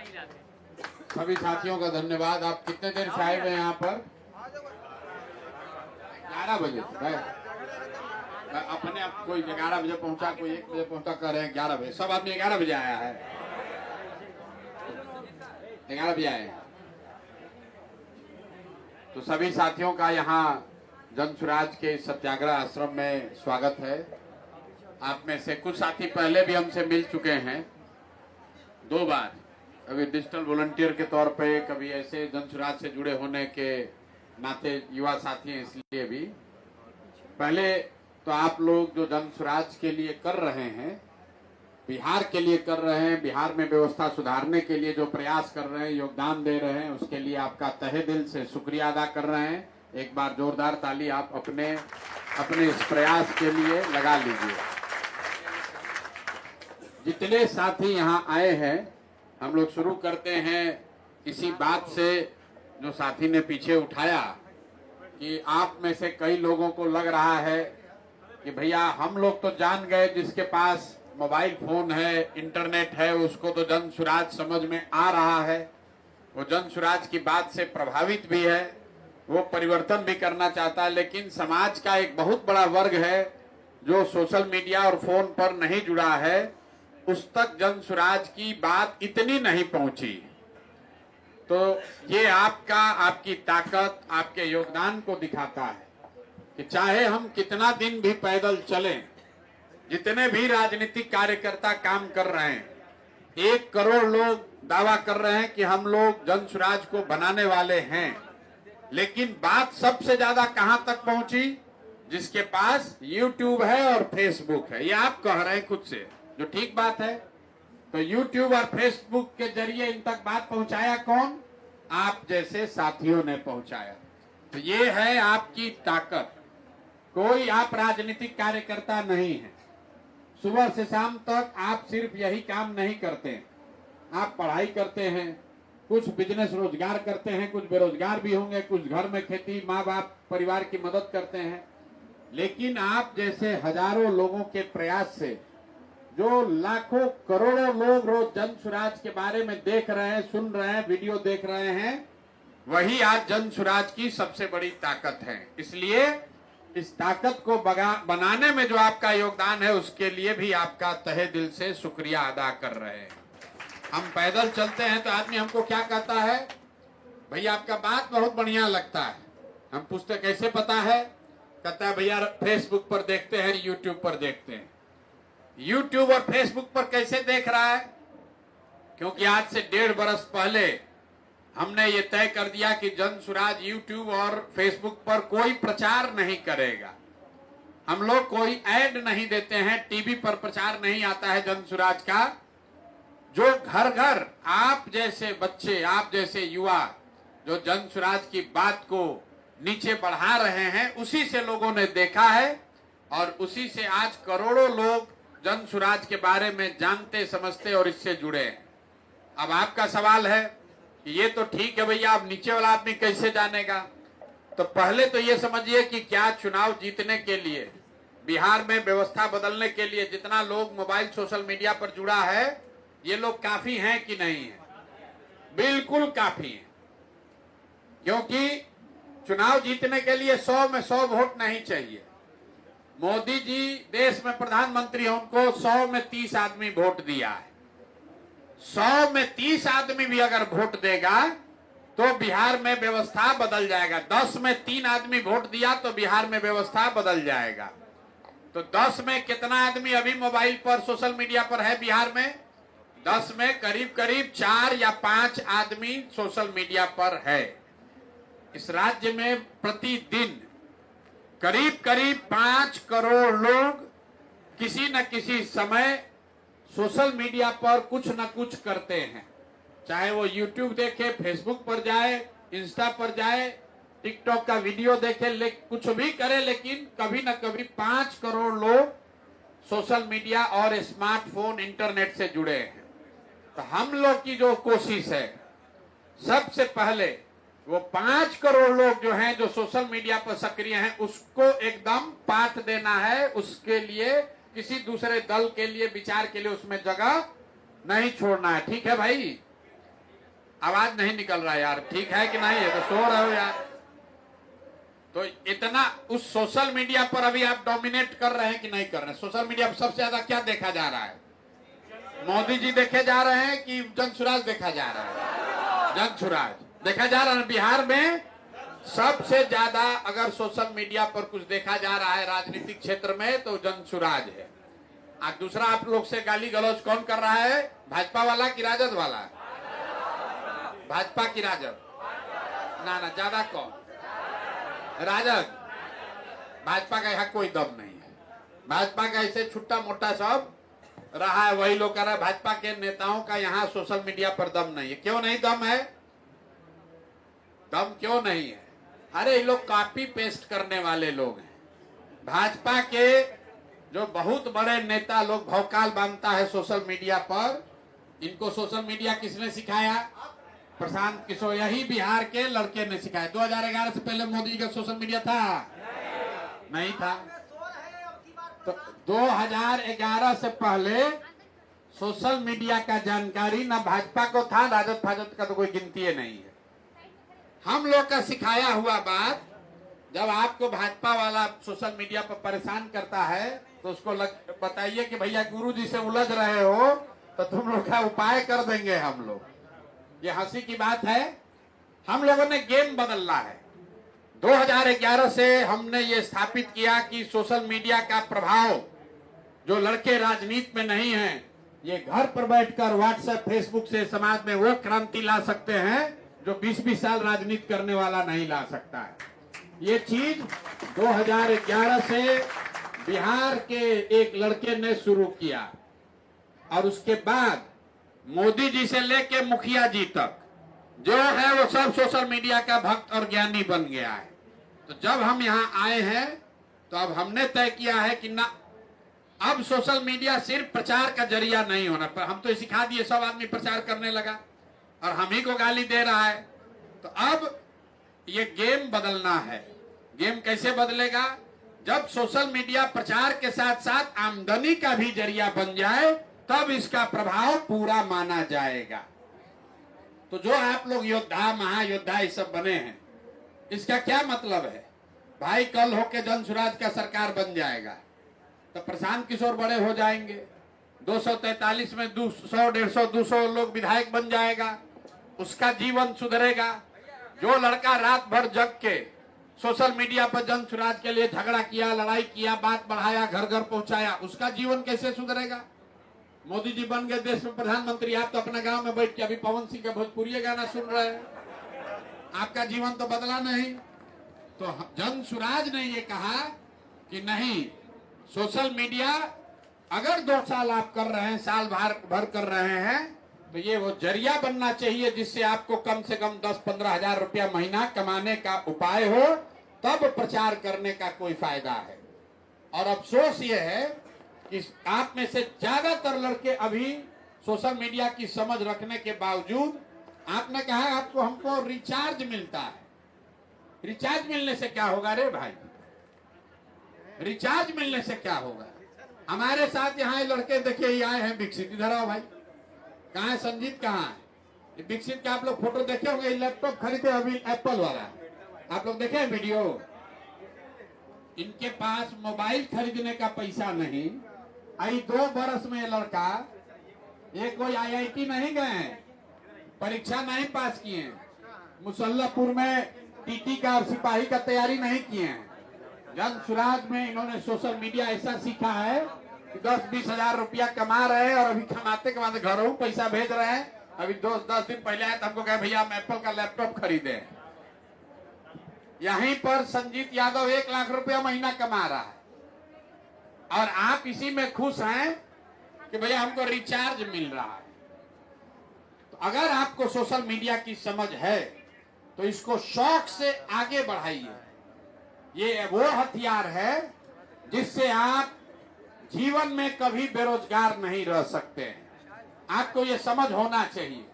सभी साथियों का धन्यवाद। आप कितने देर से आए हुए हैं यहाँ पर? 11 बजे अपने आप कोई 11 बजे पहुंचा, कोई 1 बजे पहुंचा, कर रहे हैं 11 बजे। सब आदमी 11 बजे आया है, 11 बजे आए हैं। तो सभी साथियों का यहाँ जन सुराज के सत्याग्रह आश्रम में स्वागत है। आप में से कुछ साथी पहले भी हमसे मिल चुके हैं 2 बार, कभी डिजिटल वॉलंटियर के तौर पे, कभी ऐसे जन सुराज से जुड़े होने के नाते युवा साथी हैं, इसलिए भी। पहले तो आप लोग जो जन सुराज के लिए कर रहे हैं, बिहार के लिए कर रहे हैं, बिहार में व्यवस्था सुधारने के लिए जो प्रयास कर रहे हैं, योगदान दे रहे हैं, उसके लिए आपका तहे दिल से शुक्रिया अदा कर रहे हैं। एक बार जोरदार ताली आप अपने इस प्रयास के लिए लगा लीजिए। जितने साथी यहाँ आए हैं, हम लोग शुरू करते हैं इसी बात से जो साथी ने पीछे उठाया कि आप में से कई लोगों को लग रहा है कि भैया हम लोग तो जान गए, जिसके पास मोबाइल फोन है, इंटरनेट है, उसको तो जन सुराज समझ में आ रहा है, वो जन सुराज की बात से प्रभावित भी है, वो परिवर्तन भी करना चाहता है। लेकिन समाज का एक बहुत बड़ा वर्ग है जो सोशल मीडिया और फोन पर नहीं जुड़ा है, उस तक जन सुराज की बात इतनी नहीं पहुंची। तो ये आपकी ताकत, आपके योगदान को दिखाता है कि चाहे हम कितना दिन भी पैदल चलें, जितने भी राजनीतिक कार्यकर्ता काम कर रहे हैं, 1 करोड़ लोग दावा कर रहे हैं कि हम लोग जन सुराज को बनाने वाले हैं, लेकिन बात सबसे ज्यादा कहां तक पहुंची? जिसके पास YouTube है और फेसबुक है। ये आप कह रहे हैं खुद से, जो ठीक बात है। तो YouTube और फेसबुक के जरिए इन तक बात पहुंचाया कौन? आप जैसे साथियों ने पहुंचाया। तो ये है आपकी ताकत। कोई आप राजनीतिक कार्यकर्ता नहीं है। सुबह से शाम तक आप सिर्फ यही काम नहीं करते, आप पढ़ाई करते हैं, कुछ बिजनेस रोजगार करते हैं, कुछ बेरोजगार भी होंगे, कुछ घर में खेती, माँ बाप परिवार की मदद करते हैं। लेकिन आप जैसे हजारों लोगों के प्रयास से, जो लाखों करोड़ों लोग रोज जन सुराज के बारे में देख रहे हैं, सुन रहे हैं, वीडियो देख रहे हैं, वही आज जन सुराज की सबसे बड़ी ताकत है। इसलिए इस ताकत को बनाने में जो आपका योगदान है, उसके लिए भी आपका तहे दिल से शुक्रिया अदा कर रहे हैं। हम पैदल चलते हैं तो आदमी हमको क्या कहता है? भैया आपका बात बहुत बढ़िया लगता है। हम पूछते कैसे पता है? कहता है भैया फेसबुक पर देखते हैं, यूट्यूब पर देखते हैं। यूट्यूब और फेसबुक पर कैसे देख रहा है? क्योंकि आज से 1.5 बरस पहले हमने ये तय कर दिया कि जन सुराज यूट्यूब और फेसबुक पर कोई प्रचार नहीं करेगा। हम लोग कोई ऐड नहीं देते हैं, टीवी पर प्रचार नहीं आता है जन सुराज का। जो घर घर आप जैसे बच्चे, आप जैसे युवा जो जन सुराज की बात को नीचे बढ़ा रहे हैं, उसी से लोगों ने देखा है और उसी से आज करोड़ों लोग जन सुराज के बारे में जानते, समझते और इससे जुड़े हैं। अब आपका सवाल है कि ये तो ठीक है भैया, अब नीचे वाला आदमी कैसे जानेगा? तो पहले तो ये समझिए कि क्या चुनाव जीतने के लिए, बिहार में व्यवस्था बदलने के लिए जितना लोग मोबाइल सोशल मीडिया पर जुड़ा है, ये लोग काफी हैं कि नहीं है? बिल्कुल काफी है। क्योंकि चुनाव जीतने के लिए 100 में 100 वोट नहीं चाहिए। मोदी जी देश में प्रधानमंत्री हैं, उनको 100 में 30 आदमी वोट दिया है। 100 में 30 आदमी भी अगर वोट देगा तो बिहार में व्यवस्था बदल जाएगा। 10 में 3 आदमी वोट दिया तो बिहार में व्यवस्था बदल जाएगा। तो 10 में कितना आदमी अभी मोबाइल पर सोशल मीडिया पर है बिहार में? 10 में करीब करीब 4 या 5 आदमी सोशल मीडिया पर है। इस राज्य में प्रतिदिन करीब करीब 5 करोड़ लोग किसी न किसी समय सोशल मीडिया पर कुछ न कुछ करते हैं। चाहे वो यूट्यूब देखे, फेसबुक पर जाए, इंस्टा पर जाए, टिकटॉक का वीडियो देखे, कुछ भी करे, लेकिन कभी न कभी 5 करोड़ लोग सोशल मीडिया और स्मार्टफोन, इंटरनेट से जुड़े हैं। तो हम लोग की जो कोशिश है, सबसे पहले वो 5 करोड़ लोग जो हैं, जो सोशल मीडिया पर सक्रिय हैं, उसको एकदम पाठ देना है। उसके लिए किसी दूसरे दल के लिए, विचार के लिए उसमें जगह नहीं छोड़ना है। ठीक है भाई? आवाज नहीं निकल रहा यार, ठीक है कि नहीं है? तो सो रहे हो यार। तो इतना उस सोशल मीडिया पर अभी आप डोमिनेट कर रहे हैं कि नहीं कर रहे हैं? सोशल मीडिया पर सबसे ज्यादा क्या देखा जा रहा है? मोदी जी देखे जा रहे हैं कि जन सुराज देखा जा रहा है? जन सुराज देखा जा रहा है। बिहार में सबसे ज्यादा अगर सोशल मीडिया पर कुछ देखा जा रहा है राजनीतिक क्षेत्र में तो जन सुराज है। आज दूसरा आप लोग से गाली गलौज कौन कर रहा है? भाजपा वाला कि राजद वाला? भाजपा की राजद? ना ना, ज्यादा कौन? राजद। भाजपा का यहाँ कोई दम नहीं है। भाजपा का ऐसे छुट्टा मोटा सब रहा है, वही लोग कर रहे हैं। भाजपा के नेताओं का यहाँ सोशल मीडिया पर दम नहीं है। क्यों नहीं दम है? दम क्यों नहीं है? अरे ये लोग कॉपी पेस्ट करने वाले लोग हैं। भाजपा के जो बहुत बड़े नेता लोग भौकाल बांधता है सोशल मीडिया पर, इनको सोशल मीडिया किसने सिखाया? प्रशांत किशोर, यही बिहार के लड़के ने सिखाया। 2011 से पहले मोदी जी का सोशल मीडिया था? नहीं था। तो 2011 से पहले सोशल मीडिया का जानकारी ना भाजपा को था, राजद फाजद का तो कोई गिनती नहीं है। हम लोग का सिखाया हुआ बात, जब आपको भाजपा वाला सोशल मीडिया पर परेशान करता है तो उसको बताइए कि भैया गुरु जी से उलझ रहे हो तो तुम लोग का उपाय कर देंगे हम लोग। ये हंसी की बात है। हम लोगों ने गेम बदलना है। 2011 से हमने ये स्थापित किया कि सोशल मीडिया का प्रभाव, जो लड़के राजनीति में नहीं हैं, ये घर पर बैठकर व्हाट्सएप फेसबुक से समाज में वो क्रांति ला सकते हैं जो 20-20 साल राजनीति करने वाला नहीं ला सकता है। ये चीज 2011 से बिहार के एक लड़के ने शुरू किया और उसके बाद मोदी जी से लेके मुखिया जी तक जो है वो सब सोशल मीडिया का भक्त और ज्ञानी बन गया है। तो जब हम यहाँ आए हैं तो अब हमने तय किया है कि ना, अब सोशल मीडिया सिर्फ प्रचार का जरिया नहीं होना। पर हम तो सिखा दिए, सब आदमी प्रचार करने लगा और हम ही को गाली दे रहा है। तो अब ये गेम बदलना है। गेम कैसे बदलेगा? जब सोशल मीडिया प्रचार के साथ साथ आमदनी का भी जरिया बन जाए तब इसका प्रभाव पूरा माना जाएगा। तो जो आप लोग योद्धा महायोद्धा ये सब बने हैं, इसका क्या मतलब है? भाई कल होके जन सुराज का सरकार बन जाएगा तो प्रशांत किशोर बड़े हो जाएंगे, 243 में 100, 150, 200 लोग विधायक बन जाएगा, उसका जीवन सुधरेगा। जो लड़का रात भर जग के सोशल मीडिया पर जन सुराज के लिए झगड़ा किया, लड़ाई किया, बात बढ़ाया, घर घर पहुंचाया, उसका जीवन कैसे सुधरेगा? मोदी जी बन गए देश में प्रधानमंत्री, आप तो अपने गांव में बैठ के अभी पवन सिंह का भोजपुरी गाना सुन रहे हैं। आपका जीवन तो बदला नहीं। तो जन सुराज ने ये कहा कि नहीं, सोशल मीडिया अगर 2 साल आप कर रहे हैं, साल भर कर रहे हैं, तो ये वो जरिया बनना चाहिए जिससे आपको कम से कम 10-15 हजार रुपया महीना कमाने का उपाय हो, तब प्रचार करने का कोई फायदा है। और अफसोस ये है कि आप में से ज्यादातर लड़के अभी सोशल मीडिया की समझ रखने के बावजूद, आपने कहा आपको हमको रिचार्ज मिलता है। रिचार्ज मिलने से क्या होगा रे भाई? रिचार्ज मिलने से क्या होगा? हमारे साथ यहाँ लड़के देखिए ये आए हैं, विकसित, इधर आओ भाई। कहाँ है संजीत? कहाँ है विकसित का? आप लोग फोटो देखे होंगे, लैपटॉप खरीदे अभी एप्पल वाला, आप लोग देखे वीडियो। इनके पास मोबाइल खरीदने का पैसा नहीं। आई 2 बरस में ये लड़का, ये कोई IIT नहीं गए, परीक्षा नहीं पास किए, मुसल्लापुर में TT का और सिपाही का तैयारी नहीं किए। जन सुराज में इन्होंने सोशल मीडिया ऐसा सीखा है कि 10-20 हजार रुपया कमा रहे हैं और अभी कमाते कमाते घरों पैसा भेज रहे हैं। अभी 10 दिन पहले आए तो हमको कहे भैया हम एप्पल का लैपटॉप खरीदे। यहीं पर संजीत यादव 1 लाख रुपया महीना कमा रहा है और आप इसी में खुश हैं कि भैया हमको रिचार्ज मिल रहा है। तो अगर आपको सोशल मीडिया की समझ है तो इसको शौक से आगे बढ़ाइए। ये वो हथियार है जिससे आप जीवन में कभी बेरोजगार नहीं रह सकते हैं। आपको ये समझ होना चाहिए।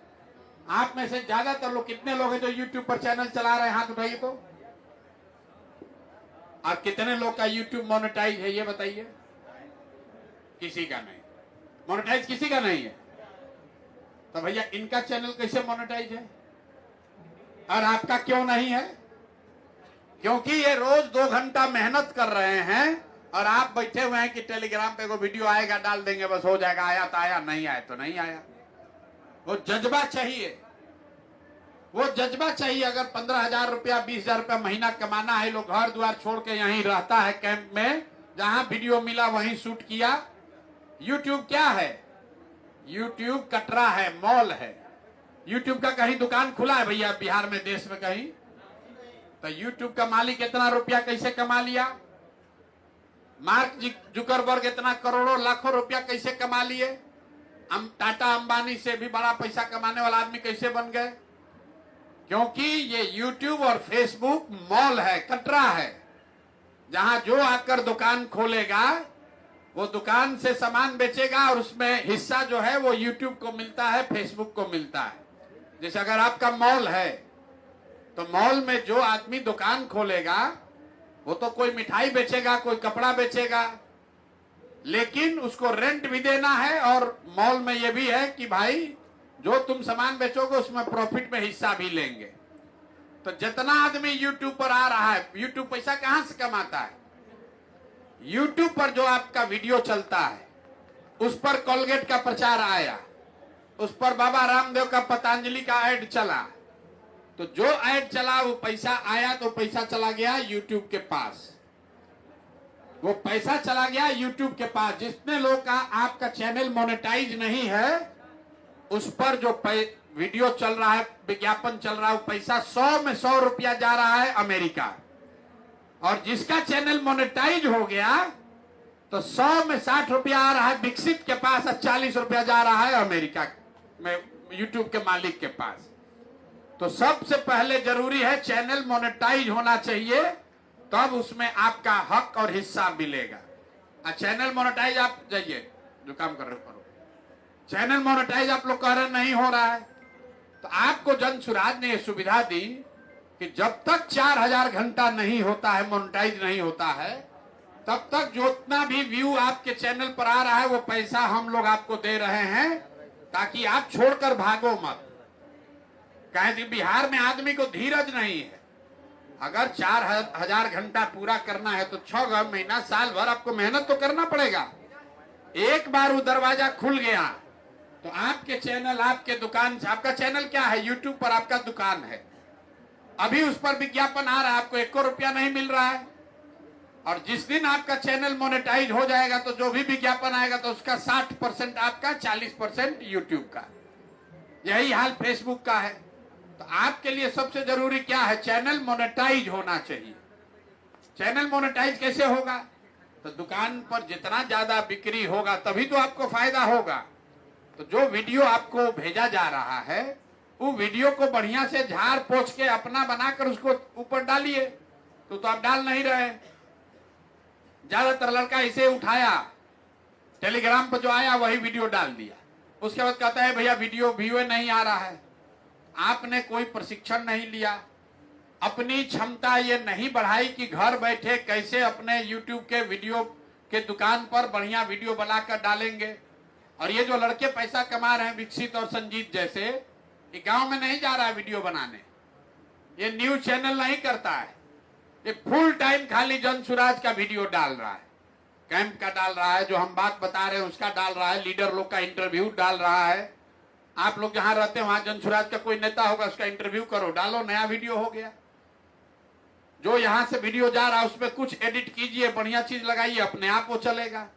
आप में से ज्यादातर लोग, कितने लोग हैं जो YouTube पर चैनल चला रहे हैं? हाथ उठाइए तो। और कितने लोग का YouTube मोनेटाइज है ये बताइए? किसी का नहीं। मोनेटाइज किसी का नहीं है। तो भैया इनका चैनल कैसे मोनेटाइज है और आपका क्यों नहीं है? क्योंकि ये रोज 2 घंटा मेहनत कर रहे हैं और आप बैठे हुए हैं कि टेलीग्राम पे को वीडियो आएगा डाल देंगे, बस हो जाएगा, आया तो आया, नहीं आया तो नहीं आया। वो जज्बा चाहिए, वो जज्बा चाहिए। अगर 15,000 रुपया 20,000 रुपया महीना कमाना है, लोग घर द्वार छोड़ के यहीं रहता है कैंप में, जहां वीडियो मिला वहीं शूट किया। यूट्यूब क्या है? यूट्यूब कटरा है, मॉल है। यूट्यूब का कहीं दुकान खुला है भैया बिहार में, देश में कहीं? तो यूट्यूब का मालिक इतना रुपया कैसे कमा लिया? मार्क जुकरबर्ग इतना करोड़ों लाखों रुपया कैसे कमा लिए? टाटा अंबानी से भी बड़ा पैसा कमाने वाला आदमी कैसे बन गए? क्योंकि ये यूट्यूब और फेसबुक मॉल है, कटरा है, जहां जो आकर दुकान खोलेगा वो दुकान से सामान बेचेगा और उसमें हिस्सा जो है वो यूट्यूब को मिलता है, फेसबुक को मिलता है। जैसे अगर आपका मॉल है तो मॉल में जो आदमी दुकान खोलेगा वो तो कोई मिठाई बेचेगा, कोई कपड़ा बेचेगा, लेकिन उसको रेंट भी देना है। और मॉल में ये भी है कि भाई जो तुम सामान बेचोगे उसमें प्रॉफिट में हिस्सा भी लेंगे। तो जितना आदमी यूट्यूब पर आ रहा है, यूट्यूब पैसा कहां से कमाता है? यूट्यूब पर जो आपका वीडियो चलता है उस पर कोलगेट का प्रचार आया, उस पर बाबा रामदेव का पतंजलि का ऐड चला, तो जो ऐड चला वो पैसा आया, तो पैसा चला गया यूट्यूब के पास। वो पैसा चला गया यूट्यूब के पास। जितने लोग का आपका चैनल मोनेटाइज नहीं है उस पर जो वीडियो चल रहा है, विज्ञापन चल रहा है, वो पैसा 100 में 100 रुपया जा रहा है अमेरिका। और जिसका चैनल मोनेटाइज हो गया तो 100 में 60 रुपया आ रहा है विकसित के पास, और 40 रुपया जा रहा है अमेरिका में यूट्यूब के मालिक के पास। तो सबसे पहले जरूरी है चैनल मोनेटाइज होना चाहिए, तब उसमें आपका हक और हिस्सा मिलेगा। चैनल मोनेटाइज आप जाइए जो काम कर रहे हो, चैनल मोनेटाइज आप लोग कह रहे नहीं हो रहा है, तो आपको जन सुराज ने यह सुविधा दी कि जब तक 4,000 घंटा नहीं होता है, मोनेटाइज नहीं होता है, तब तक जितना भी व्यू आपके चैनल पर आ रहा है वो पैसा हम लोग आपको दे रहे हैं, ताकि आप छोड़कर भागो मत। कहें कि बिहार में आदमी को धीरज नहीं है। अगर 4,000 घंटा पूरा करना है तो 6 महीना साल भर आपको मेहनत तो करना पड़ेगा। एक बार वो दरवाजा खुल गया तो आपके चैनल, आपके दुकान, आपका चैनल क्या है? यूट्यूब पर आपका दुकान है, अभी उस पर विज्ञापन आ रहा है, आपको 1 रुपया नहीं मिल रहा है। और जिस दिन आपका चैनल मोनेटाइज हो जाएगा तो जो भी विज्ञापन आएगा तो उसका 60% आपका, 40% यूट्यूब का। यही हाल फेसबुक का है। तो आपके लिए सबसे जरूरी क्या है? चैनल मोनेटाइज होना चाहिए। चैनल मोनेटाइज कैसे होगा? तो दुकान पर जितना ज्यादा बिक्री होगा तभी तो आपको फायदा होगा। तो जो वीडियो आपको भेजा जा रहा है वो वीडियो को बढ़िया से झाड़ पोंछ के अपना बनाकर उसको ऊपर डालिए। तो आप डाल नहीं रहे। ज्यादातर लड़का इसे उठाया, टेलीग्राम पर जो आया वही वीडियो डाल दिया, उसके बाद कहता है भैया वीडियो व्यूए नहीं आ रहा है। आपने कोई प्रशिक्षण नहीं लिया, अपनी क्षमता ये नहीं बढ़ाई कि घर बैठे कैसे अपने YouTube के वीडियो के दुकान पर बढ़िया वीडियो बनाकर डालेंगे। और ये जो लड़के पैसा कमा रहे हैं विकसित और संजीत जैसे, ये गांव में नहीं जा रहा है वीडियो बनाने, ये न्यूज चैनल नहीं करता है, ये फुल टाइम खाली जन सुराज का वीडियो डाल रहा है, कैंप का डाल रहा है, जो हम बात बता रहे हैं उसका डाल रहा है, लीडर लोग का इंटरव्यू डाल रहा है। आप लोग जहां रहते हैं वहां जन सुराज का कोई नेता होगा, उसका इंटरव्यू करो, डालो, नया वीडियो हो गया। जो यहां से वीडियो जा रहा है उसमें कुछ एडिट कीजिए, बढ़िया चीज लगाइए, अपने आप वो चलेगा।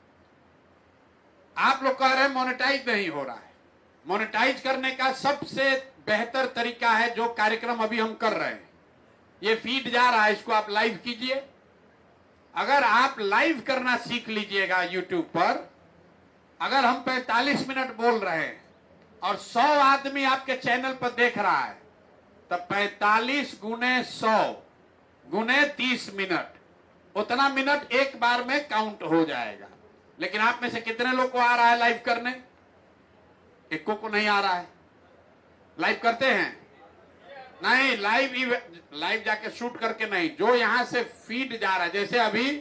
आप लोग कह रहे हैं मोनेटाइज नहीं हो रहा है। मोनेटाइज करने का सबसे बेहतर तरीका है जो कार्यक्रम अभी हम कर रहे हैं, ये फीड जा रहा है, इसको आप लाइव कीजिए। अगर आप लाइव करना सीख लीजिएगा यूट्यूब पर, अगर हम 45 मिनट बोल रहे हैं और 100 आदमी आपके चैनल पर देख रहा है, तब 45 गुने 100 गुने 30 मिनट, उतना मिनट एक बार में काउंट हो जाएगा। लेकिन आप में से कितने लोग को आ रहा है लाइव करने? एक को नहीं आ रहा है। लाइव करते हैं? नहीं, लाइव जाके शूट करके नहीं, जो यहां से फीड जा रहा है। जैसे अभी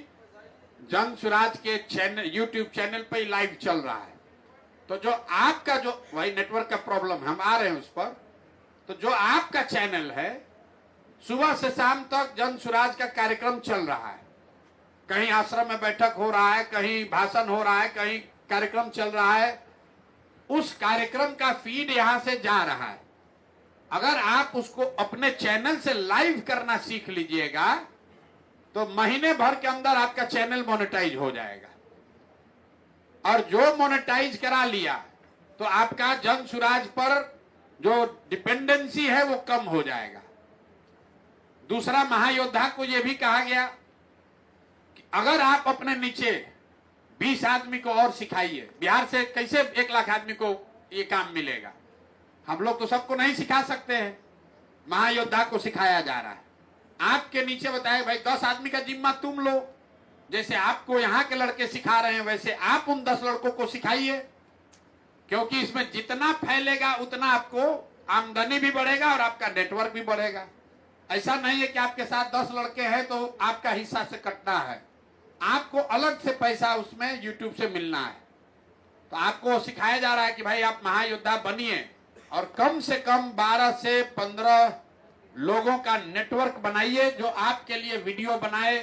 जन सुराज के चैनल, यूट्यूब चैनल पे लाइव चल रहा है, तो जो आपका जो वही नेटवर्क का प्रॉब्लम, हम आ रहे हैं उस पर। तो जो आपका चैनल है, सुबह से शाम तक जन सुराज का कार्यक्रम चल रहा है, कहीं आश्रम में बैठक हो रहा है, कहीं भाषण हो रहा है, कहीं कार्यक्रम चल रहा है, उस कार्यक्रम का फीड यहां से जा रहा है। अगर आप उसको अपने चैनल से लाइव करना सीख लीजिएगा तो महीने भर के अंदर आपका चैनल मोनेटाइज हो जाएगा। और जो मोनेटाइज करा लिया तो आपका जन सुराज पर जो डिपेंडेंसी है वो कम हो जाएगा। दूसरा, महायोद्धा को यह भी कहा गया कि अगर आप अपने नीचे 20 आदमी को और सिखाइए, बिहार से कैसे 1 लाख आदमी को ये काम मिलेगा? हम लोग तो सबको नहीं सिखा सकते हैं, महायोद्धा को सिखाया जा रहा है। आपके नीचे बताए भाई 10 आदमी का जिम्मा तुम लो, जैसे आपको यहाँ के लड़के सिखा रहे हैं वैसे आप उन 10 लड़कों को सिखाइए, क्योंकि इसमें जितना फैलेगा उतना आपको आमदनी भी बढ़ेगा और आपका नेटवर्क भी बढ़ेगा। ऐसा नहीं है कि आपके साथ 10 लड़के हैं तो आपका हिस्सा से कटना है, आपको अलग से पैसा उसमें यूट्यूब से मिलना है। तो आपको सिखाया जा रहा है कि भाई आप महायोद्धा बनिए और कम से कम 12 से 15 लोगों का नेटवर्क बनाइए जो आपके लिए वीडियो बनाए,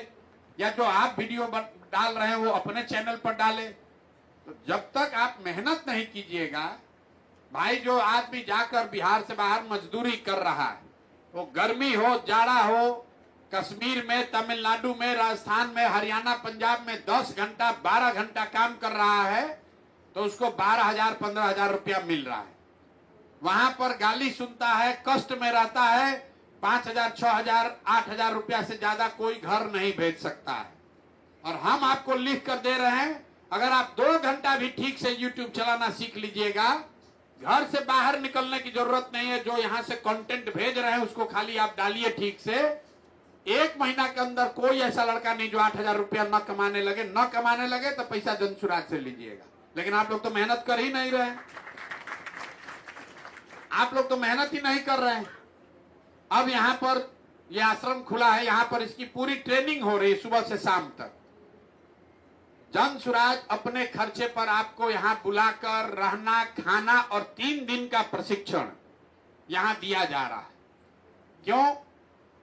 या जो आप वीडियो डाल रहे हैं वो अपने चैनल पर डाले। तो जब तक आप मेहनत नहीं कीजिएगा, भाई जो आदमी जाकर बिहार से बाहर मजदूरी कर रहा है, वो गर्मी हो जाड़ा हो, कश्मीर में, तमिलनाडु में, राजस्थान में, हरियाणा, पंजाब में 10 घंटा 12 घंटा काम कर रहा है तो उसको 12,000 15,000 रुपया मिल रहा है। वहां पर गाली सुनता है, कष्ट में रहता है, 5,000 6,000 8,000 रुपया से ज्यादा कोई घर नहीं भेज सकता है। और हम आपको लिख कर दे रहे हैं, अगर आप 2 घंटा भी ठीक से यूट्यूब चलाना सीख लीजिएगा, घर से बाहर निकलने की जरूरत नहीं है। जो यहाँ से कंटेंट भेज रहे हैं उसको खाली आप डालिए ठीक से। 1 महीना के अंदर कोई ऐसा लड़का नहीं जो 8,000 रुपया न कमाने लगे तो पैसा जन सुराज से लीजिएगा। लेकिन आप लोग तो मेहनत कर ही नहीं रहे, आप लोग तो मेहनत ही नहीं कर रहे हैं। अब यहाँ पर यह आश्रम खुला है, यहाँ पर इसकी पूरी ट्रेनिंग हो रही है सुबह से शाम तक। जन सुराज अपने खर्चे पर आपको यहाँ बुलाकर रहना, खाना और 3 दिन का प्रशिक्षण यहाँ दिया जा रहा है। क्यों?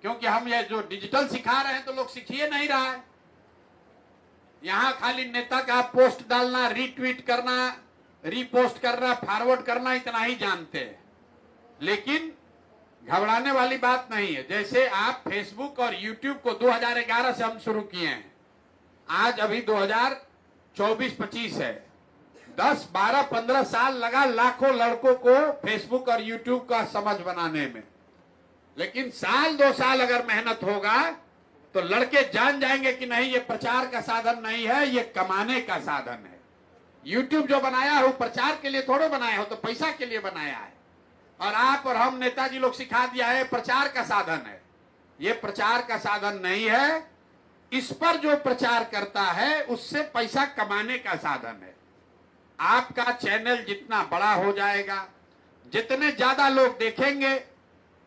क्योंकि हम ये जो डिजिटल सिखा रहे हैं तो लोग सीखिए नहीं रहा है। यहाँ खाली नेता का पोस्ट डालना, रीट्वीट करना, रीपोस्ट करना, फॉरवर्ड करना, इतना ही जानते हैं। लेकिन घबराने वाली बात नहीं है। जैसे आप फेसबुक और यूट्यूब को 2011 से हम शुरू किए हैं, आज अभी 2024-25 है, 10 12 15 साल लगा लाखों लड़कों को फेसबुक और यूट्यूब का समझ बनाने में। लेकिन साल 2 साल अगर मेहनत होगा तो लड़के जान जाएंगे कि नहीं, ये प्रचार का साधन नहीं है, ये कमाने का साधन है। यूट्यूब जो बनाया हो प्रचार के लिए थोड़े बनाया हो, तो पैसा के लिए बनाया है। और आप और हम नेताजी लोग सिखा दिया है प्रचार का साधन है। ये प्रचार का साधन नहीं है, इस पर जो प्रचार करता है उससे पैसा कमाने का साधन है। आपका चैनल जितना बड़ा हो जाएगा, जितने ज्यादा लोग देखेंगे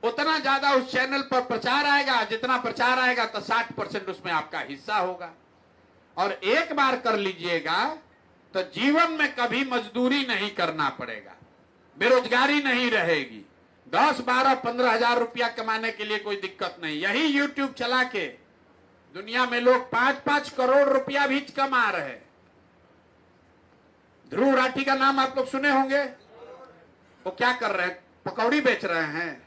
उतना ज्यादा उस चैनल पर प्रचार आएगा। जितना प्रचार आएगा तो 60% उसमें आपका हिस्सा होगा। और एक बार कर लीजिएगा तो जीवन में कभी मजदूरी नहीं करना पड़ेगा, बेरोजगारी नहीं रहेगी। 10 12 15 हजार रुपया कमाने के लिए कोई दिक्कत नहीं। यही यूट्यूब चला के दुनिया में लोग 5-5 करोड़ रुपया भी कमा रहे हैं। ध्रुव राठी का नाम आप लोग सुने होंगे। वो क्या कर रहे हैं? पकौड़ी बेच रहे हैं।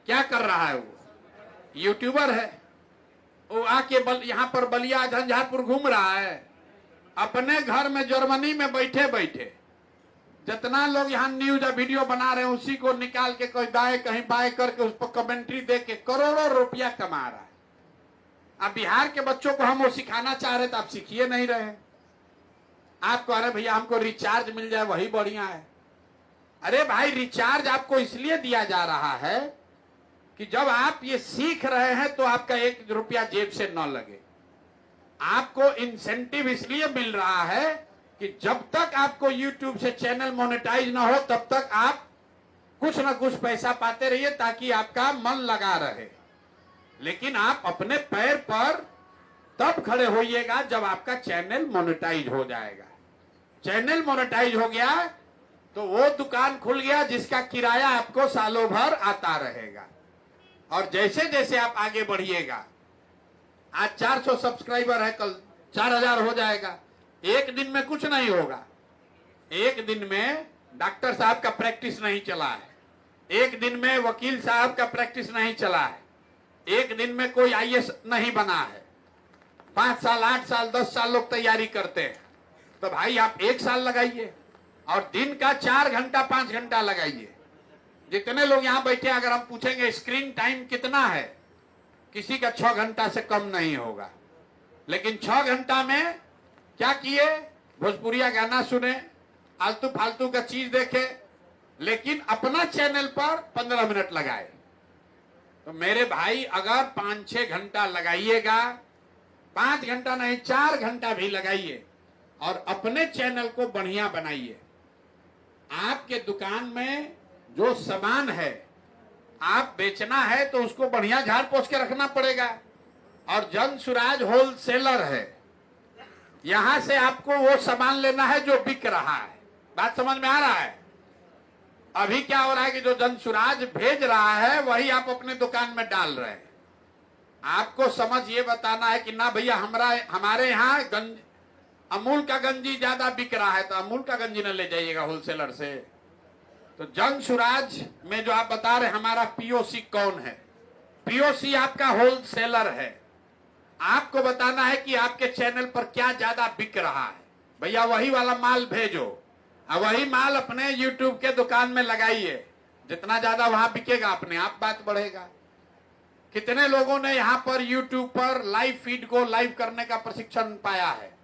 क्या कर रहा है? वो यूट्यूबर है। वो आके यहाँ पर बलिया झंझारपुर घूम रहा है, अपने घर में जर्मनी में बैठे बैठे जितना लोग यहाँ न्यूज या वीडियो बना रहे हैं उसी को निकाल के कहीं दाएं कहीं बाएं करके उस पर कमेंट्री दे के करोड़ों रुपया कमा रहा है। अब बिहार के बच्चों को हम वो सिखाना चाह रहे तो आप सीखिए नहीं रहे। आप कह रहे भैया हमको रिचार्ज मिल जाए वही बढ़िया है। अरे भाई, रिचार्ज आपको इसलिए दिया जा रहा है कि जब आप ये सीख रहे हैं तो आपका 1 रुपया जेब से न लगे। आपको इंसेंटिव इसलिए मिल रहा है कि जब तक आपको यूट्यूब से चैनल मोनेटाइज ना हो तब तक आप कुछ ना कुछ पैसा पाते रहिए ताकि आपका मन लगा रहे। लेकिन आप अपने पैर पर तब खड़े होइएगा जब आपका चैनल मोनेटाइज हो जाएगा। चैनल मोनेटाइज हो गया तो वो दुकान खुल गया जिसका किराया आपको सालों भर आता रहेगा। और जैसे जैसे आप आगे बढ़िएगा, आज 400 सब्सक्राइबर है, कल 4000 हो जाएगा। एक दिन में कुछ नहीं होगा। एक दिन में डॉक्टर साहब का प्रैक्टिस नहीं चला है, एक दिन में वकील साहब का प्रैक्टिस नहीं चला है, एक दिन में कोई आईएएस नहीं बना है। 5 साल 8 साल 10 साल लोग तैयारी करते हैं। तो भाई आप 1 साल लगाइए और दिन का 4 घंटा 5 घंटा लगाइए। जितने लोग यहाँ बैठे, अगर हम पूछेंगे स्क्रीन टाइम कितना है, किसी का 6 घंटा से कम नहीं होगा। लेकिन 6 घंटा में क्या किए? भोजपुरिया गाना सुने, आलतू फालतू का चीज देखे, लेकिन अपना चैनल पर 15 मिनट लगाए। तो मेरे भाई अगर 5-6 घंटा लगाइएगा, 5 घंटा नहीं 4 घंटा भी लगाइए और अपने चैनल को बढ़िया बनाइए। आपके दुकान में जो सामान है आप बेचना है तो उसको बढ़िया झाड़ पोछ के रखना पड़ेगा। और जन सुराज होलसेलर है, यहां से आपको वो सामान लेना है जो बिक रहा है। बात समझ में आ रहा है? अभी क्या हो रहा है कि जो जन सुराज भेज रहा है वही आप अपने दुकान में डाल रहे हैं। आपको समझ ये बताना है कि ना भैया हमारे यहाँ अमूल का गंजी ज्यादा बिक रहा है तो अमूल का गंजी न ले जाइएगा होलसेलर से। तो जन सुराज में जो आप बता रहे हमारा पीओसी कौन है? पीओसी आपका होलसेलर है। आपको बताना है कि आपके चैनल पर क्या ज्यादा बिक रहा है, भैया वही वाला माल भेजो और वही माल अपने YouTube के दुकान में लगाइए। जितना ज्यादा वहां बिकेगा अपने आप बात बढ़ेगा। कितने लोगों ने यहाँ पर YouTube पर लाइव फीड को लाइव करने का प्रशिक्षण पाया है?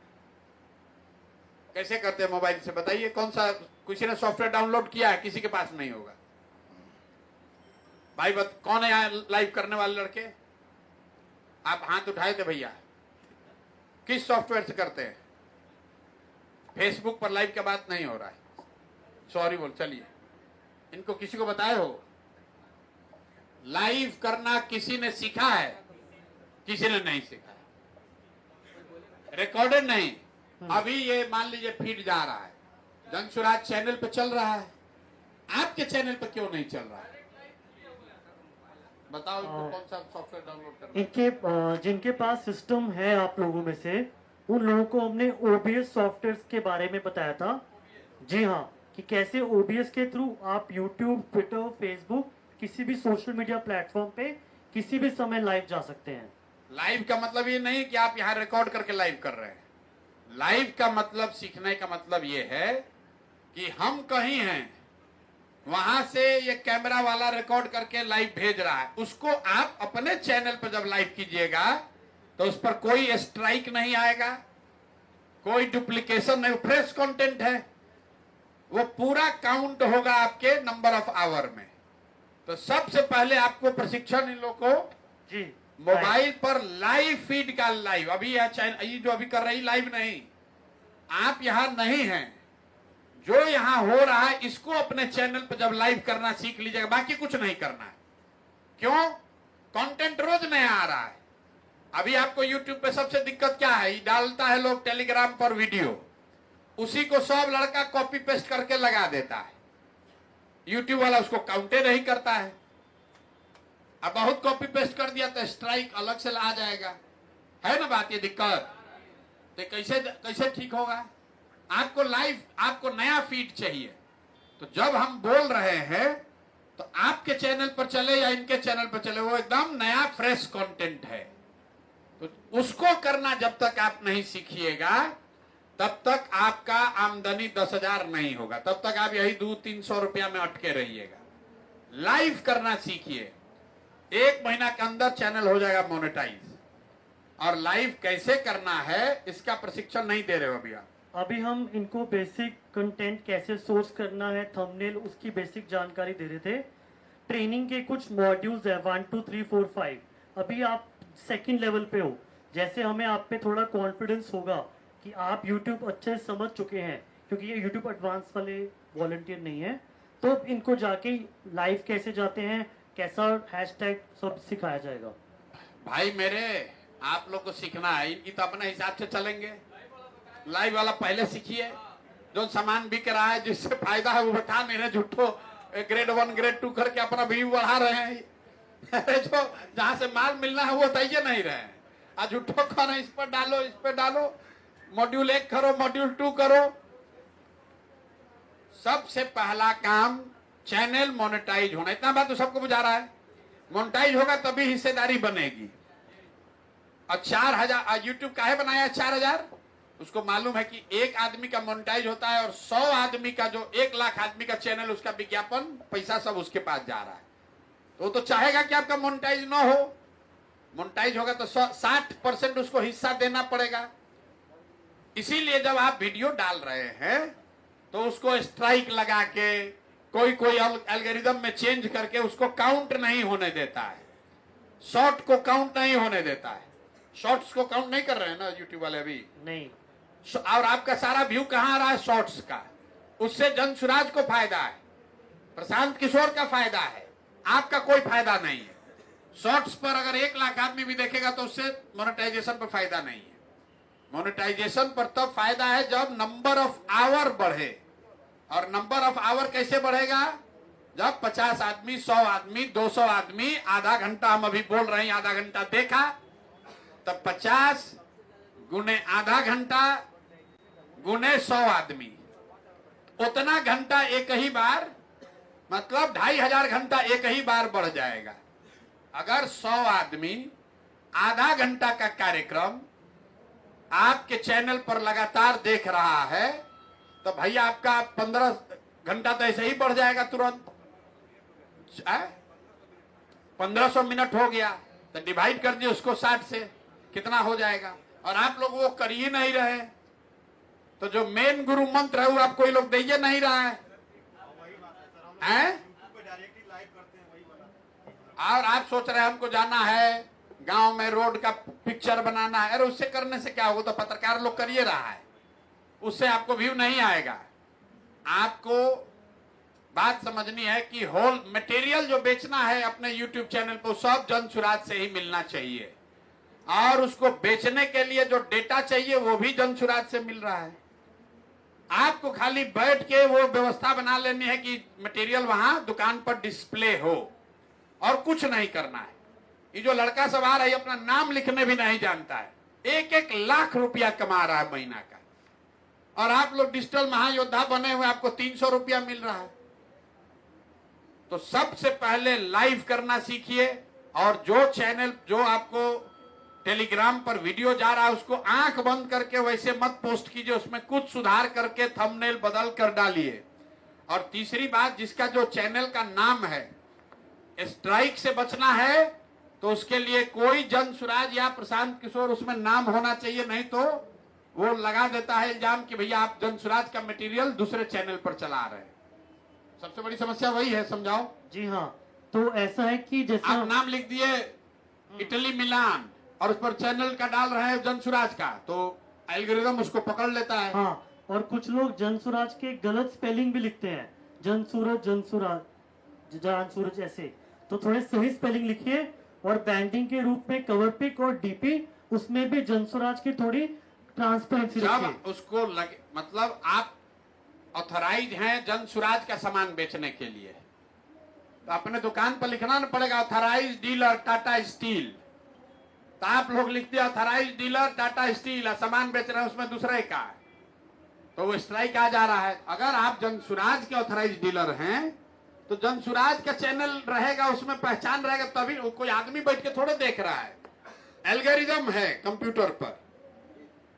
कैसे करते हैं मोबाइल से बताइए? कौन सा किसी ने सॉफ्टवेयर डाउनलोड किया है? किसी के पास नहीं होगा भाई। कौन है यहाँ लाइव करने वाले लड़के? आप हाथ उठाए थे भैया। किस सॉफ्टवेयर से करते हैं? फेसबुक पर लाइव का बात नहीं हो रहा है, सॉरी बोल। चलिए, इनको किसी को बताए हो? लाइव करना किसी ने सीखा है? किसी ने नहीं सीखा। रिकॉर्डेड नहीं। अभी ये मान लीजिए फीड जा रहा है, जन सुराज चैनल पे चल रहा है, आपके चैनल पे क्यों नहीं चल रहा है? बताओ इनको कौन सा सॉफ्टवेयर डाउनलोड करना है? इनके जिनके पास सिस्टम है आप लोगों में से, उन लोगों को हमने OBS सॉफ्टवेयर के बारे में बताया था। जी हाँ, कि कैसे OBS के थ्रू आप YouTube, ट्विटर, फेसबुक, किसी भी सोशल मीडिया प्लेटफॉर्म पे किसी भी समय लाइव जा सकते हैं। लाइव का मतलब ये नहीं कि आप यहाँ रिकॉर्ड करके लाइव कर रहे हैं। लाइव का मतलब, सीखने का मतलब ये है कि हम कहीं हैं, वहां से ये कैमरा वाला रिकॉर्ड करके लाइव भेज रहा है, उसको आप अपने चैनल पर जब लाइव कीजिएगा तो उस पर कोई स्ट्राइक नहीं आएगा, कोई डुप्लीकेशन नहीं, फ्रेश कंटेंट है, वो पूरा काउंट होगा आपके नंबर ऑफ आवर में। तो सबसे पहले आपको प्रशिक्षण इन लोगों को जी मोबाइल पर लाइव फीड का लाइव, अभी यह चैनल ये जो अभी कर रही लाइव नहीं, आप यहां नहीं हैं, जो यहां हो रहा है इसको अपने चैनल पर जब लाइव करना सीख लीजिएगा, बाकी कुछ नहीं करना है। क्यों? कंटेंट रोज नया आ रहा है। अभी आपको YouTube पे सबसे दिक्कत क्या है? डालता है लोग टेलीग्राम पर वीडियो, उसी को सब लड़का कॉपी पेस्ट करके लगा देता है। YouTube वाला उसको काउंटे नहीं करता है। अब बहुत कॉपी पेस्ट कर दिया तो स्ट्राइक अलग से आ जाएगा, है ना बात? ये दिक्कत तो कैसे ठीक होगा? आपको लाइव, आपको नया फीड चाहिए। तो जब हम बोल रहे हैं तो आपके चैनल पर चले या इनके चैनल पर चले, वो एकदम नया फ्रेश कंटेंट है। तो उसको करना जब तक आप नहीं सीखिएगा तब तक आपका आमदनी 10,000 नहीं होगा, तब तक आप यही 200-300 रुपया में अटके रहिएगा। लाइव करना सीखिए, 1 महीना के अंदर चैनल हो जाएगा मोनेटाइज। और लाइव कैसे करना है इसका प्रशिक्षण नहीं दे रहे हो अभी आप। अभी हम इनको बेसिक कंटेंट कैसे सोर्स करना है, थंबनेल, उसकी बेसिक जानकारी दे रहे थे। ट्रेनिंग के कुछ मॉड्यूल्स है 1 2 3 4 5। अभी आप सेकंड लेवल पे हो, जैसे हमें आप पे थोड़ा कॉन्फिडेंस होगा कि आप YouTube अच्छे से समझ चुके हैं, क्योंकि ये YouTube एडवांस वाले वॉलंटियर नहीं है, तो इनको जाके लाइव कैसे जाते हैं, कैसा हैशटैग सब सिखाया जाएगा। भाई मेरे, आप लोग को सीखना है, इनकी तो अपने हिसाब से चलेंगे। लाइव वाला पहले सीखिए, जो सामान बिक रहा है, जिससे फायदा है वो बता नहीं रहे, झूठो ग्रेड 1 ग्रेड 2 करके अपना व्यू बढ़ा रहे हैं। अरे जो जहां से माल मिलना है वो बताइए नहीं रहे हैं, आज झूठो करो, इस पर डालो, इस पर डालो, मॉड्यूल 1 करो, मॉड्यूल 2 करो। सबसे पहला काम चैनल मोनेटाइज होना, इतना बात तो सबको बुझा रहा है। मोनेटाइज होगा तभी हिस्सेदारी बनेगी। और 4000 यूट्यूब काहे बनाया 4000? उसको मालूम है कि एक आदमी का मोनेटाइज होता है और 100 आदमी का, जो 1 लाख आदमी का चैनल, उसका विज्ञापन पैसा सब उसके पास जा रहा है। तो वो तो चाहेगा कि आपका मोनेटाइज ना हो। मोनेटाइज होगा तो 60% उसको हिस्सा देना पड़ेगा। इसीलिए जब आप वीडियो डाल रहे हैं तो उसको स्ट्राइक लगा के, कोई एल्गोरिदम में चेंज करके उसको काउंट नहीं होने देता है, शॉर्ट को काउंट नहीं होने देता है। शॉर्ट्स को काउंट नहीं कर रहे हैं ना यूट्यूब वाले अभी नहीं। और आपका सारा व्यू कहां आ रहा है? शॉर्ट्स का। उससे जनसुराज को फायदा है, प्रशांत किशोर का फायदा है, आपका कोई फायदा नहीं है। शॉर्ट्स पर अगर 1 लाख आदमी भी देखेगा तो उससे मोनेटाइजेशन पर फायदा नहीं है। मोनेटाइजेशन पर तब फायदा है जब नंबर ऑफ आवर बढ़े। और नंबर ऑफ आवर कैसे बढ़ेगा? जब 50 आदमी, 100 आदमी, 200 आदमी, आधा घंटा हम अभी बोल रहे हैं, आधा घंटा देखा, तब 50 गुने आधा घंटा गुने 100 आदमी, उतना घंटा एक ही बार, मतलब 2500 घंटा एक ही बार बढ़ जाएगा। अगर 100 आदमी आधा घंटा का कार्यक्रम आपके चैनल पर लगातार देख रहा है तो भैया आपका 15 घंटा तो ऐसे ही बढ़ जाएगा तुरंत। 1500 मिनट हो गया तो डिवाइड कर दिए उसको 60 से, कितना हो जाएगा? और आप लोग वो कर ही नहीं रहे, तो जो मेन गुरु मंत्र है वो आपको ये लोग दे ही नहीं रहा है। और आप सोच रहे हैं हमको जाना है गांव में, रोड का पिक्चर बनाना है। अरे उससे करने से क्या होगा? तो पत्रकार लोग करिए रहा है, उससे आपको व्यू नहीं आएगा। आपको बात समझनी है कि होल मटेरियल जो बेचना है अपने यूट्यूब चैनल पर, सब जनसुराज से ही मिलना चाहिए। और उसको बेचने के लिए जो डेटा चाहिए वो भी जनसुराज से मिल रहा है। आपको खाली बैठ के वो व्यवस्था बना लेनी है कि मटेरियल वहां दुकान पर डिस्प्ले हो, और कुछ नहीं करना है। ये जो लड़का सब आ रहा है अपना नाम लिखने भी नहीं जानता है, 1-1 लाख रुपया कमा रहा है महीना का, और आप लोग डिजिटल महायोद्धा बने हुए, आपको 300 रुपया मिल रहा है। तो सबसे पहले लाइव करना सीखिए, और जो चैनल, जो आपको टेलीग्राम पर वीडियो जा रहा है उसको आंख बंद करके वैसे मत पोस्ट कीजिए, उसमें कुछ सुधार करके थंबनेल बदल कर डालिए। और तीसरी बात, जिसका जो चैनल का नाम है, स्ट्राइक से बचना है तो उसके लिए कोई जनसुराज या प्रशांत किशोर उसमें नाम होना चाहिए, नहीं तो वो लगा देता है इल्जाम कि भैया आप जनसुराज का मटेरियल दूसरे चैनल पर चला रहे हैं। सबसे बड़ी समस्या वही है, समझाओ। जी हाँ, तो ऐसा है कि जैसे आप नाम लिख दिए इटली मिलान और उस पर चैनल का डाल रहे हैं जनसुराज का, तो एल्गोरिदम उसको पकड़ लेता है। हाँ, और कुछ लोग जनसुराज के गलत स्पेलिंग भी लिखते हैं, जनसूरज, जनसुराज, जान सूरज, ऐसे। तो थोड़े सही स्पेलिंग लिखिए, और बैंडिंग के रूप में कवर पिक और डीपी उसमें भी जनसुराज की थोड़ी ट्रांसपेरेंसी रखिए। जब उसको लगे, मतलब आप ऑथराइज हैं जनसुराज का सामान बेचने के लिए, तो अपने दुकान पर लिखना ना पड़ेगा ऑथराइज डीलर टाटा स्टील। तो आप लोग लिखते हैं ऑथराइज डीलर टाटा स्टील, सामान बेच रहे हैं उसमें दूसरे का है, तो वो स्ट्राइक आ जा रहा है। अगर आप जनसुराज के ऑथराइज डीलर हैं तो जनसुराज का चैनल रहेगा, उसमें पहचान रहेगा, तभी कोई आदमी बैठ के थोड़े देख रहा है। एल्गोरिदम है कंप्यूटर पर,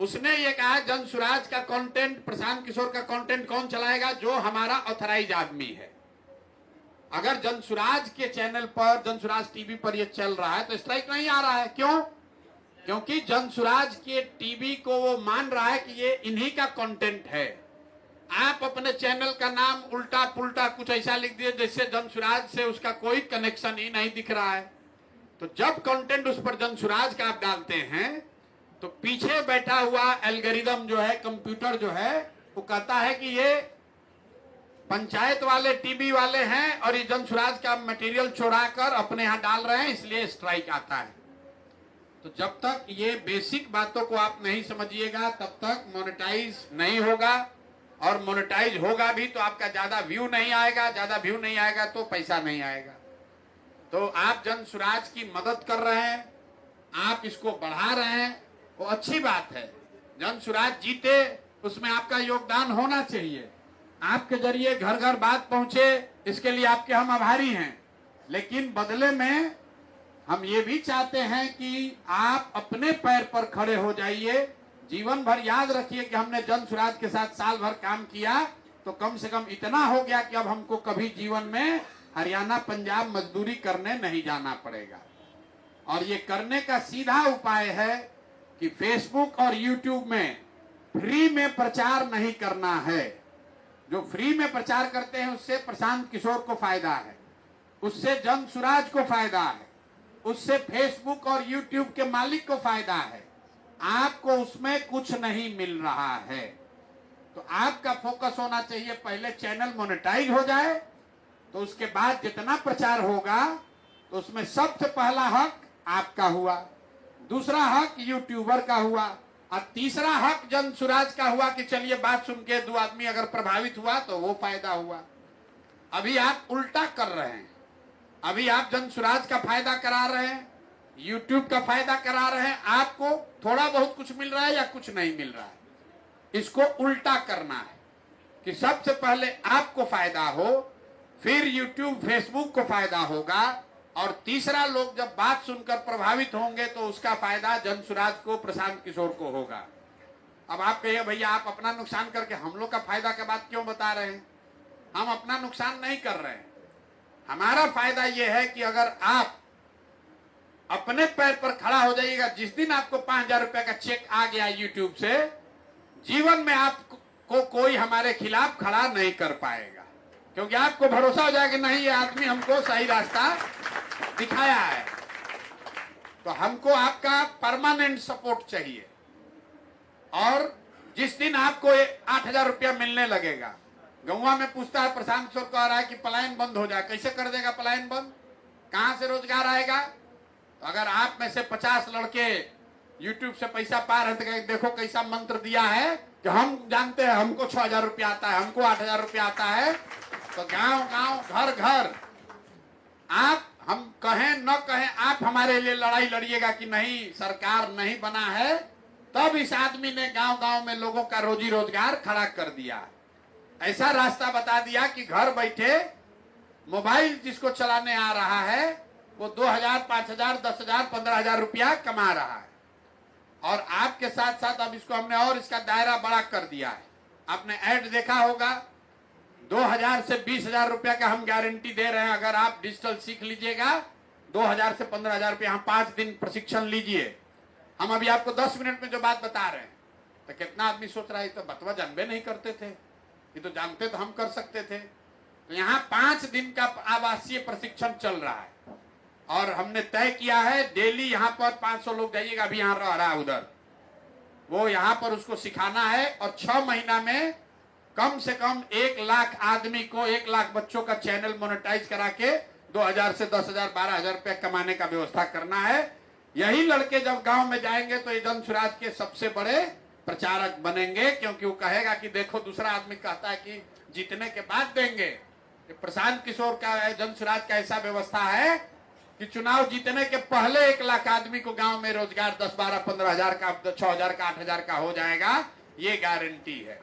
उसने ये कहा जनसुराज का कंटेंट, प्रशांत किशोर का कंटेंट कौन चलाएगा? जो हमारा ऑथराइज आदमी है। अगर जनसुराज के चैनल पर, जनसुराज टीवी पर ये चल रहा है तो स्ट्राइक नहीं आ रहा है। क्यों? क्योंकि जनसुराज के टीवी को वो मान रहा है कि ये इन्हीं का कंटेंट है। आप अपने चैनल का नाम उल्टा पुल्टा कुछ ऐसा लिख दिए जिससे जनसुराज से उसका कोई कनेक्शन ही नहीं दिख रहा है। तो जब कंटेंट उस पर जनसुराज का आप डालते हैं तो पीछे बैठा हुआ एल्गोरिदम जो है, कंप्यूटर जो है, वो कहता है कि ये पंचायत वाले टीवी वाले हैं और ये जनसुराज का मटेरियल चुरा कर अपने यहाँ डाल रहे हैं, इसलिए स्ट्राइक आता है। तो जब तक ये बेसिक बातों को आप नहीं समझिएगा तब तक मोनेटाइज नहीं होगा। और मोनेटाइज होगा भी तो आपका ज्यादा व्यू नहीं आएगा, ज्यादा व्यू नहीं आएगा तो पैसा नहीं आएगा। तो आप जन सुराज की मदद कर रहे हैं, आप इसको बढ़ा रहे हैं, वो अच्छी बात है। जन सुराज जीते उसमें आपका योगदान होना चाहिए। आपके जरिए घर घर बात पहुंचे, इसके लिए आपके हम आभारी हैं। लेकिन बदले में हम ये भी चाहते हैं कि आप अपने पैर पर खड़े हो जाइए। जीवन भर याद रखिए कि हमने जन सुराज के साथ साल भर काम किया तो कम से कम इतना हो गया कि अब हमको कभी जीवन में हरियाणा पंजाब मजदूरी करने नहीं जाना पड़ेगा। और ये करने का सीधा उपाय है कि फेसबुक और यूट्यूब में फ्री में प्रचार नहीं करना है। जो फ्री में प्रचार करते हैं उससे प्रशांत किशोर को फायदा है, उससे जन सुराज को फायदा है, उससे फेसबुक और यूट्यूब के मालिक को फायदा है। आपको उसमें कुछ नहीं मिल रहा है। तो आपका फोकस होना चाहिए, पहले चैनल मोनेटाइज हो जाए तो उसके बाद जितना प्रचार होगा तो उसमें सबसे पहला हक आपका हुआ, दूसरा हक यूट्यूबर का हुआ और तीसरा हक जन सुराज का हुआ कि चलिए बात सुन के 2 आदमी अगर प्रभावित हुआ तो वो फायदा हुआ। अभी आप उल्टा कर रहे हैं। अभी आप जन सुराज का फायदा करा रहे हैं, यूट्यूब का फायदा करा रहे हैं। आपको थोड़ा बहुत कुछ मिल रहा है या कुछ नहीं मिल रहा है। इसको उल्टा करना है कि सबसे पहले आपको फायदा हो, फिर यूट्यूब फेसबुक को फायदा होगा और तीसरा लोग जब बात सुनकर प्रभावित होंगे तो उसका फायदा जन सुराज को, प्रशांत किशोर को होगा। अब आप कहिए भैया आप अपना नुकसान करके हम लोग का फायदा की बात क्यों बता रहे हैं? हम अपना नुकसान नहीं कर रहे हैं। हमारा फायदा यह है कि अगर आप अपने पैर पर खड़ा हो जाइएगा, जिस दिन आपको 5,000 रुपए का चेक आ गया यूट्यूब से, जीवन में आपको कोई हमारे खिलाफ खड़ा नहीं कर पाएगा, क्योंकि आपको भरोसा हो जाएगा कि नहीं ये आदमी हमको सही रास्ता दिखाया है। तो हमको आपका परमानेंट सपोर्ट चाहिए। और जिस दिन आपको 8,000 रुपया मिलने लगेगा, गौवा में पूछता है प्रशांत किशोर कह रहा है कि पलायन बंद हो जाए। कैसे कर देगा पलायन बंद? कहां से रोजगार आएगा? तो अगर आप में से 50 लड़के यूट्यूब से पैसा पा रहे थे, देखो कैसा मंत्र दिया है कि हम जानते हैं, हमको 6,000 रुपया आता है, हमको 8,000 रुपया आता है। तो गांव गांव घर घर आप, हम कहें न कहें, आप हमारे लिए लड़ाई लड़िएगा कि नहीं सरकार नहीं बना है। तब इस आदमी ने गांव गांव में लोगों का रोजी रोजगार खड़ा कर दिया। ऐसा रास्ता बता दिया कि घर बैठे मोबाइल जिसको चलाने आ रहा है वो 2,000, 5,000, 10,000, 15,000 रुपया कमा रहा है। और आपके साथ साथ अब इसको हमने और इसका दायरा बड़ा कर दिया है। आपने ऐड देखा होगा, 2,000 से 20,000 रुपया का हम गारंटी दे रहे हैं। अगर आप डिजिटल सीख लीजिएगा 2,000 से 15,000 रुपया, हम 5 दिन प्रशिक्षण लीजिए। हम अभी आपको 10 मिनट में जो बात बता रहे हैं, तो कितना आदमी सोच रहा है तो बतवा जानबे नहीं करते थे, ये तो जानते तो हम कर सकते थे। तो यहाँ 5 दिन का आवासीय प्रशिक्षण चल रहा है और हमने तय किया है डेली यहाँ पर 500 लोग जाइएगा। अभी यहाँ रह रहा है उधर, वो यहाँ पर उसको सिखाना है और 6 महीना में कम से कम 1 लाख आदमी को, 1 लाख बच्चों का चैनल मोनेटाइज करा के 2,000 से 10,000, 12,000 रुपया कमाने का व्यवस्था करना है। यही लड़के जब गांव में जाएंगे तो ये जन सुराज के सबसे बड़े प्रचारक बनेंगे, क्योंकि वो कहेगा कि देखो दूसरा आदमी कहता है कि जीतने के बाद देंगे। प्रशांत किशोर का, जन सुराज का ऐसा व्यवस्था है कि चुनाव जीतने के पहले 1 लाख आदमी को गांव में रोजगार 10, 12, 15,000 का, 6,000 का, 8,000 का हो जाएगा, ये गारंटी है।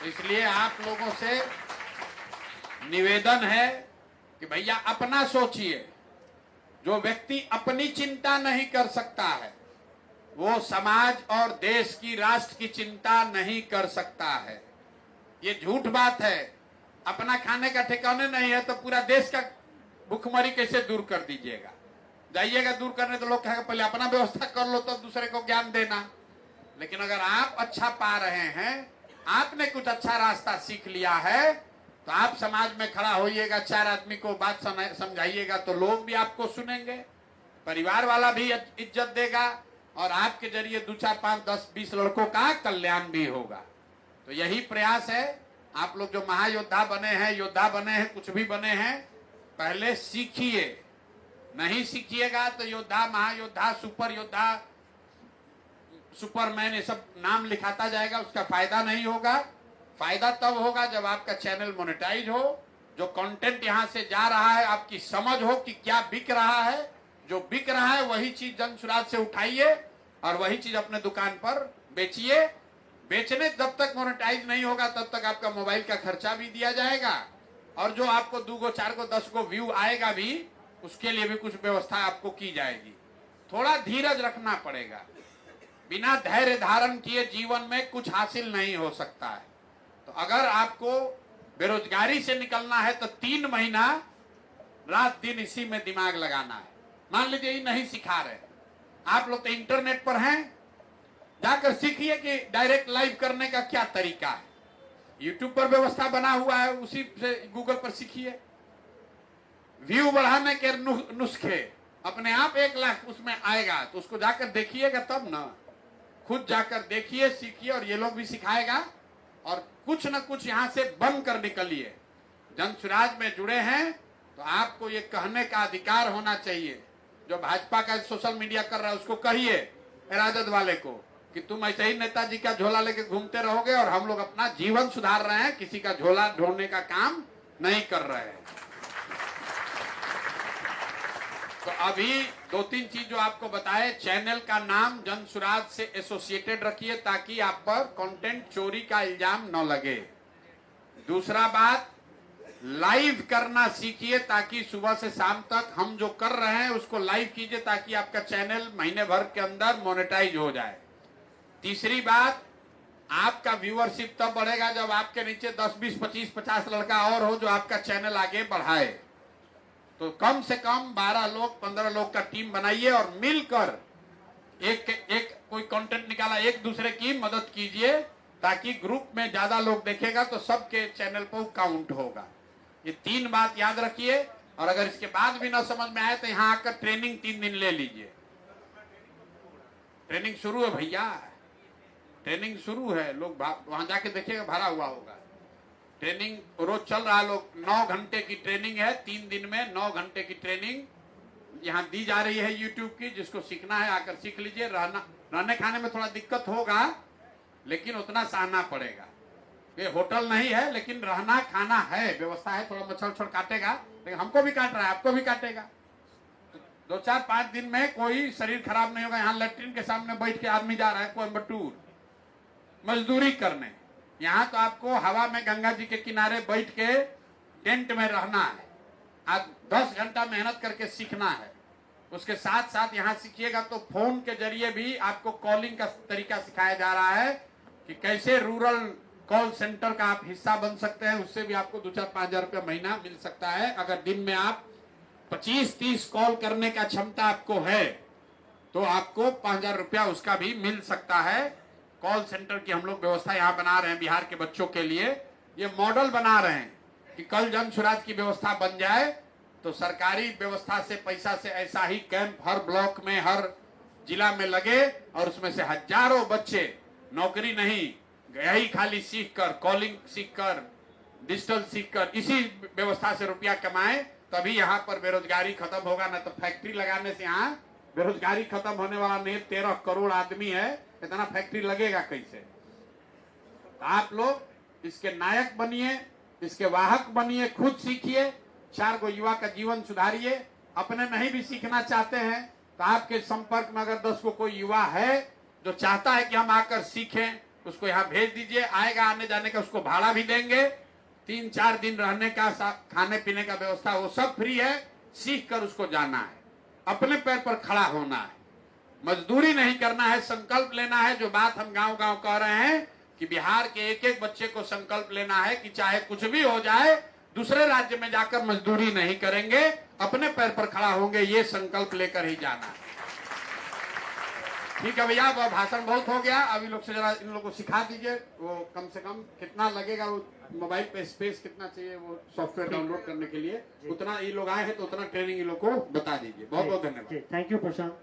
इसलिए आप लोगों से निवेदन है कि भैया अपना सोचिए। जो व्यक्ति अपनी चिंता नहीं कर सकता है वो समाज और देश की, राष्ट्र की चिंता नहीं कर सकता है। ये झूठ बात है। अपना खाने का ठिकाने नहीं है तो पूरा देश का भूखमरी कैसे दूर कर दीजिएगा? जाइएगा दूर करने तो लोग कहेंगे पहले अपना व्यवस्था कर लो तब दूसरे को ज्ञान देना। लेकिन अगर आप अच्छा पा रहे हैं, आपने कुछ अच्छा रास्ता सीख लिया है, तो आप समाज में खड़ा होइएगा, 4 आदमी को बात समझाइएगा तो लोग भी आपको सुनेंगे, परिवार वाला भी इज्जत देगा और आपके जरिए 2, 4, 5, 10, 20 लड़कों का कल्याण भी होगा। तो यही प्रयास है। आप लोग जो महायोद्धा बने हैं, योद्धा बने हैं, कुछ भी बने हैं, पहले सीखिए। नहीं सीखिएगा तो योद्धा, महायोद्धा, सुपर योद्धा, सुपरमैन, ये सब नाम लिखाता जाएगा, उसका फायदा नहीं होगा। फायदा तब होगा जब आपका चैनल मोनेटाइज हो, जो कंटेंट यहां से जा रहा है आपकी समझ हो कि क्या बिक रहा है, जो बिक रहा है वही चीज जन सुराज से उठाइए और वही चीज अपने दुकान पर बेचिए। बेचने जब तक मोनेटाइज नहीं होगा तब तक आपका मोबाइल का खर्चा भी दिया जाएगा और जो आपको 2 गो 4 गो 10 गो व्यू आएगा भी उसके लिए भी कुछ व्यवस्था आपको की जाएगी। थोड़ा धीरज रखना पड़ेगा। बिना धैर्य धारण किए जीवन में कुछ हासिल नहीं हो सकता है। तो अगर आपको बेरोजगारी से निकलना है तो 3 महीना रात दिन इसी में दिमाग लगाना है। मान लीजिए ये नहीं सिखा रहे, आप लोग तो इंटरनेट पर हैं, जाकर सीखिए कि डायरेक्ट लाइव करने का क्या तरीका है। यूट्यूब पर व्यवस्था बना हुआ है, उसी से गूगल पर सीखिए। व्यू बढ़ाने के नुस्खे अपने आप 1 लाख उसमें आएगा, तो उसको जाकर देखिएगा तब ना। खुद जाकर देखिए, सीखिए और ये लोग भी सिखाएगा और कुछ न कुछ यहां से बन कर निकलिए। जन सुराज में जुड़े हैं तो आपको ये कहने का अधिकार होना चाहिए। जो भाजपा का सोशल मीडिया कर रहा है उसको कहिए, राजद वाले को, कि तुम ऐसे ही नेताजी का झोला लेके घूमते रहोगे और हम लोग अपना जीवन सुधार रहे हैं, किसी का झोला ढोने का काम नहीं कर रहे हैं। तो अभी 2-3 चीज जो आपको बताए, चैनल का नाम जन सुराज से एसोसिएटेड रखिए ताकि आप पर कंटेंट चोरी का इल्जाम न लगे। दूसरा बात, लाइव करना सीखिए ताकि सुबह से शाम तक हम जो कर रहे हैं उसको लाइव कीजिए ताकि आपका चैनल महीने भर के अंदर मोनेटाइज हो जाए। तीसरी बात, आपका व्यूअरशिप तब बढ़ेगा जब आपके नीचे 10, 20, 25, 50 लड़का और हो जो आपका चैनल आगे बढ़ाए। तो कम से कम 12 लोग 15 लोग का टीम बनाइए और मिलकर एक कोई कंटेंट निकाला, एक दूसरे की मदद कीजिए ताकि ग्रुप में ज्यादा लोग देखेगा तो सबके चैनल पर काउंट होगा। ये 3 बात याद रखिए और अगर इसके बाद भी ना समझ में आए तो यहाँ आकर ट्रेनिंग 3 दिन ले लीजिए। ट्रेनिंग शुरू है भैया, ट्रेनिंग शुरू है। लोग वहां जाके देखिएगा, भरा हुआ होगा। ट्रेनिंग रोज चल रहा है। लोग 9 घंटे की ट्रेनिंग है, 3 दिन में 9 घंटे की ट्रेनिंग यहाँ दी जा रही है यूट्यूब की। जिसको सीखना है आकर सीख लीजिए। रहने खाने में थोड़ा दिक्कत होगा लेकिन उतना सहना पड़ेगा। ये होटल नहीं है लेकिन रहना खाना है, व्यवस्था है। थोड़ा मच्छर काटेगा लेकिन हमको भी काट रहा है, आपको भी काटेगा। 2-4-5 दिन में कोई शरीर खराब नहीं होगा। यहाँ लेट्रिन के सामने बैठ के आदमी जा रहा है कोयम्बटूर मजदूरी करने। यहाँ तो आपको हवा में गंगा जी के किनारे बैठ के टेंट में रहना है। आज 10 घंटा मेहनत करके सीखना है। उसके साथ साथ यहाँ सीखिएगा तो फोन के जरिए भी आपको कॉलिंग का तरीका सिखाया जा रहा है कि कैसे रूरल कॉल सेंटर का आप हिस्सा बन सकते हैं। उससे भी आपको 2-4-5 हजार रुपया महीना मिल सकता है। अगर दिन में आप 25-30 कॉल करने का क्षमता आपको है तो आपको 5,000 रुपया उसका भी मिल सकता है। कॉल सेंटर की हम लोग व्यवस्था यहाँ बना रहे हैं बिहार के बच्चों के लिए। ये मॉडल बना रहे हैं कि कल जन सुराज की व्यवस्था बन जाए तो सरकारी व्यवस्था से पैसा से ऐसा ही कैंप हर ब्लॉक में हर जिला में लगे और उसमें से हजारों बच्चे नौकरी नहीं, यही खाली सीखकर, कॉलिंग सीखकर, डिजिटल सीखकर इसी व्यवस्था से रुपया कमाए। तभी यहाँ पर बेरोजगारी खत्म होगा। न तो फैक्ट्री लगाने से यहाँ बेरोजगारी खत्म होने वाला नहीं। 13 करोड़ आदमी है, इतना फैक्ट्री लगेगा कैसे? आप लोग इसके नायक बनिए, इसके वाहक बनिए, खुद सीखिए, 4 गो युवा का जीवन सुधारिए। अपने नहीं भी सीखना चाहते हैं तो आपके संपर्क में अगर 10 को कोई युवा है जो चाहता है कि हम आकर सीखें, उसको यहाँ भेज दीजिए। आएगा, आने जाने का उसको भाड़ा भी देंगे। 3-4 दिन रहने का, खाने पीने का व्यवस्था वो सब फ्री है। सीख कर उसको जाना है, अपने पैर पर खड़ा होना है, मजदूरी नहीं करना है, संकल्प लेना है। जो बात हम गांव-गांव कह रहे हैं कि बिहार के एक-एक बच्चे को संकल्प लेना है कि चाहे कुछ भी हो जाए दूसरे राज्य में जाकर मजदूरी नहीं करेंगे, अपने पैर पर खड़ा होंगे। ये संकल्प लेकर ही जाना है। ठीक है भैया, वो भाषण बहुत हो गया। अभी लोग से जरा इन लोगों को सिखा दीजिए। वो कम से कम कितना लगेगा, वो मोबाइल पे स्पेस कितना चाहिए वो सॉफ्टवेयर डाउनलोड करने के लिए, उतना ये लोग आए हैं तो उतना ट्रेनिंग इन लोग को बता दीजिए। बहुत बहुत धन्यवाद। Thank you Prashant.